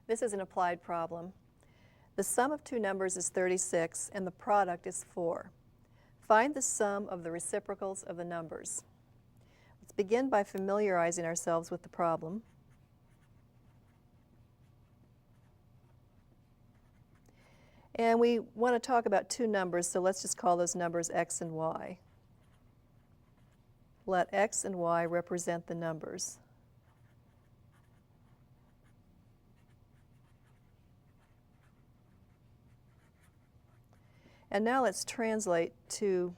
This is an applied problem. The sum of two numbers is 36 and the product is 4. Find the sum of the reciprocals of the numbers. Let's begin by familiarizing ourselves with the problem. And we want to talk about two numbers, so let's just call those numbers x and y. Let x and y represent the numbers. And now let's translate to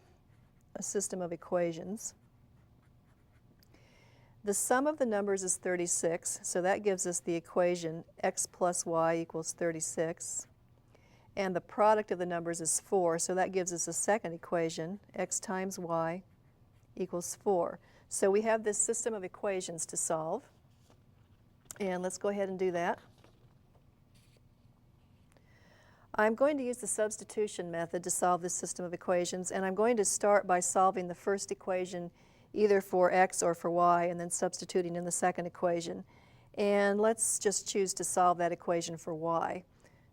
a system of equations. The sum of the numbers is 36, so that gives us the equation x plus y equals 36. And the product of the numbers is 4, so that gives us a second equation, x times y equals 4. So we have this system of equations to solve. And let's go ahead and do that. I'm going to use the substitution method to solve this system of equations, and I'm going to start by solving the first equation either for x or for y, and then substituting in the second equation. And let's just choose to solve that equation for y.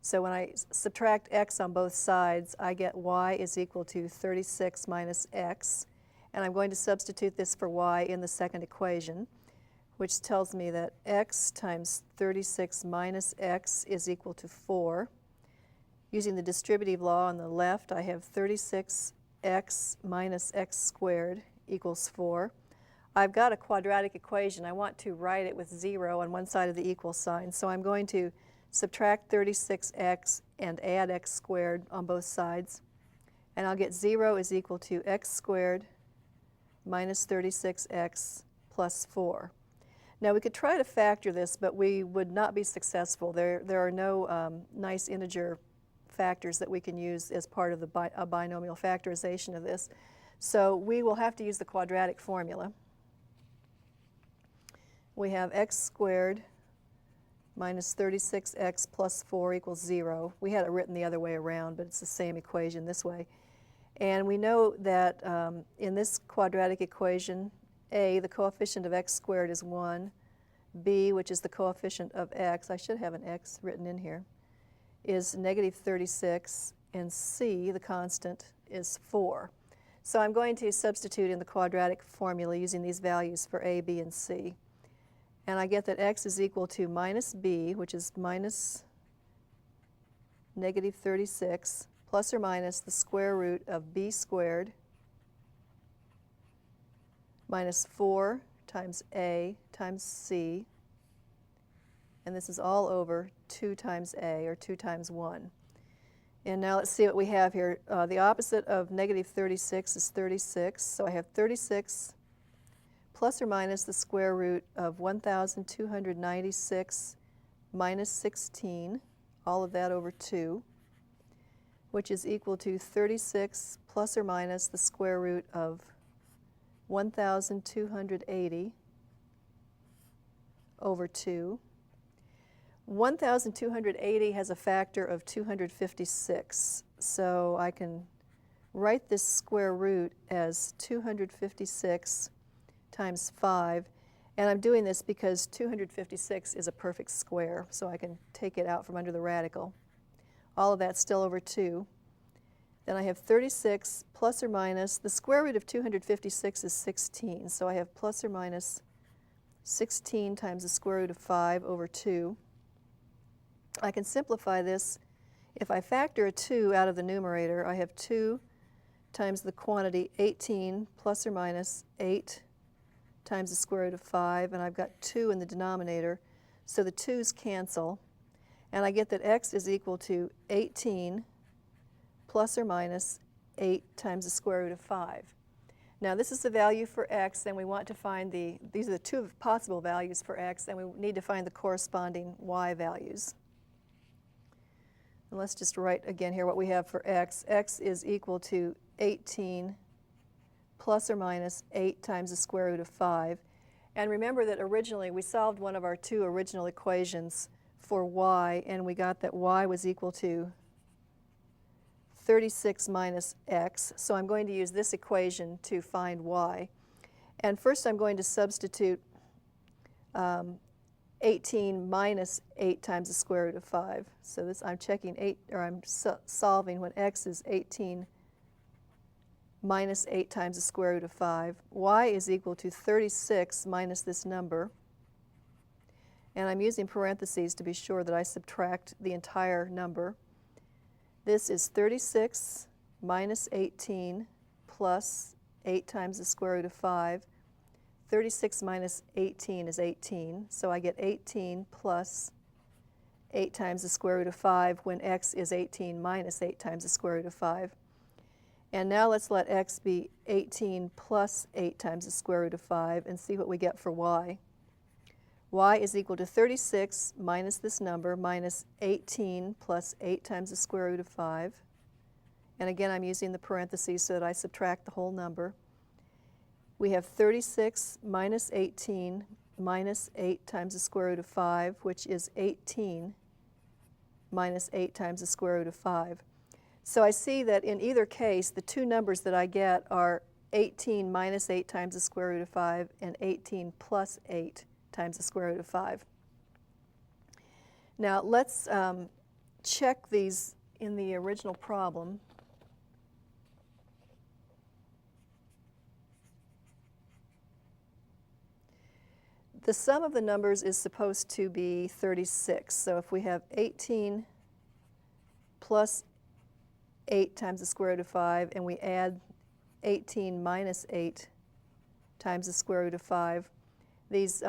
So when I subtract x on both sides, I get y is equal to 36 minus x, and I'm going to substitute this for y in the second equation, which tells me that x times 36 minus x is equal to 4. Using the distributive law on the left, I have 36x minus x squared equals 4. I've got a quadratic equation. I want to write it with 0 on one side of the equal sign, so I'm going to subtract 36x and add x squared on both sides, and I'll get 0 is equal to x squared minus 36x plus 4. Now we could try to factor this, but we would not be successful. There are no nice integer factors that we can use as part of the binomial factorization of this. So we will have to use the quadratic formula. We have x squared minus 36x plus 4 equals 0. We had it written the other way around, but it's the same equation this way. And we know that in this quadratic equation, a, the coefficient of x squared is 1, b, which is the coefficient of x, I should have an x written in here, is negative 36, and c, the constant, is 4. So I'm going to substitute in the quadratic formula using these values for a, b, and c. And I get that x is equal to minus b, which is minus negative 36, plus or minus the square root of b squared minus 4 times a times c, and this is all over 2 times a, or 2 times 1. And now let's see what we have here. The opposite of negative 36 is 36, so I have 36 plus or minus the square root of 1,296 minus 16, all of that over 2, which is equal to 36 plus or minus the square root of 1,280 over 2. 1,280 has a factor of 256, so I can write this square root as 256 times 5, and I'm doing this because 256 is a perfect square, so I can take it out from under the radical. All of that's still over 2. Then I have 36 plus or minus, the square root of 256 is 16, so I have plus or minus 16 times the square root of 5 over 2. I can simplify this. If I factor a 2 out of the numerator, I have 2 times the quantity 18 plus or minus 8 times the square root of 5, and I've got 2 in the denominator, so the 2's cancel, and I get that x is equal to 18 plus or minus 8 times the square root of 5. Now this is the value for x, and we want to find these are the two possible values for x, and we need to find the corresponding y values. And let's just write again here what we have for x. X is equal to 18 plus or minus 8 times the square root of 5. And remember that originally we solved one of our two original equations for y, and we got that y was equal to 36 minus x. So I'm going to use this equation to find y. And first I'm going to substitute 18 minus 8 times the square root of 5. So this, I'm checking 8, or I'm solving when x is 18 minus 8 times the square root of 5. Y is equal to 36 minus this number. And I'm using parentheses to be sure that I subtract the entire number. This is 36 minus 18 plus 8 times the square root of 5. 36 minus 18 is 18, so I get 18 plus 8 times the square root of 5 when x is 18 minus 8 times the square root of 5. And now let's let x be 18 plus 8 times the square root of 5 and see what we get for y. Y is equal to 36 minus this number minus 18 plus 8 times the square root of 5. And again, I'm using the parentheses so that I subtract the whole number. We have 36 minus 18 minus 8 times the square root of 5, which is 18 minus 8 times the square root of 5. So I see that in either case, the two numbers that I get are 18 minus 8 times the square root of 5 and 18 plus 8 times the square root of 5. Now let's check these in the original problem. The sum of the numbers is supposed to be 36. So if we have 18 plus 8 times the square root of 5, and we add 18 minus 8 times the square root of 5, these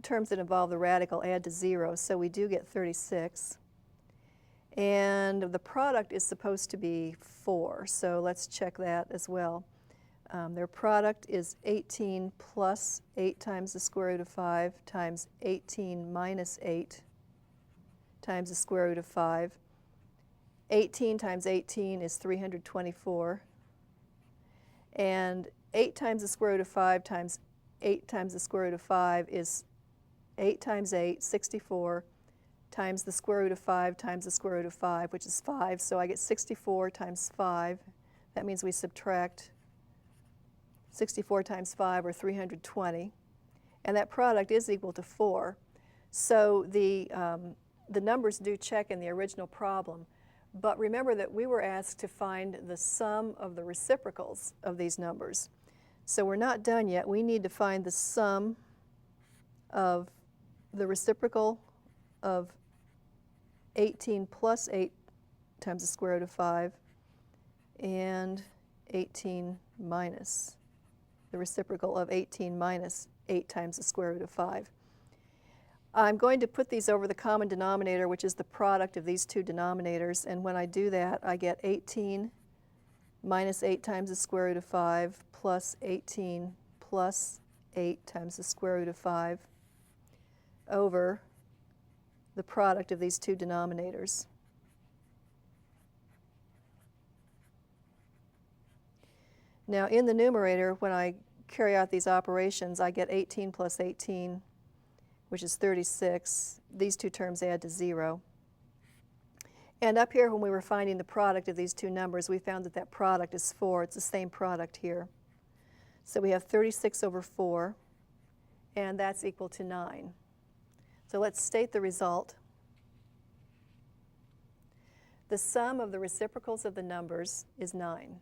terms that involve the radical add to 0, so we do get 36. And the product is supposed to be 4, so let's check that as well. Their product is 18 plus 8 times the square root of 5 times 18 minus 8 times the square root of 5. 18 times 18 is 324. And 8 times the square root of 5 times 8 times the square root of 5 is 8 times 8, 64, times the square root of 5 times the square root of 5, which is 5. So I get 64 times 5. That means we subtract 64 times 5, or 320. And that product is equal to 4. So the numbers do check in the original problem. But remember that we were asked to find the sum of the reciprocals of these numbers. So we're not done yet. We need to find the sum of the reciprocal of 18 plus 8 times the square root of 5 and 18 minus the reciprocal of 18 minus 8 times the square root of 5. I'm going to put these over the common denominator, which is the product of these two denominators, and when I do that, I get 18 minus 8 times the square root of 5 plus 18 plus 8 times the square root of 5 over the product of these two denominators. Now in the numerator, when I carry out these operations, I get 18 plus 18, which is 36. These two terms add to 0. And up here, when we were finding the product of these two numbers, we found that that product is 4. It's the same product here. So we have 36 over 4, and that's equal to 9. So let's state the result. The sum of the reciprocals of the numbers is 9.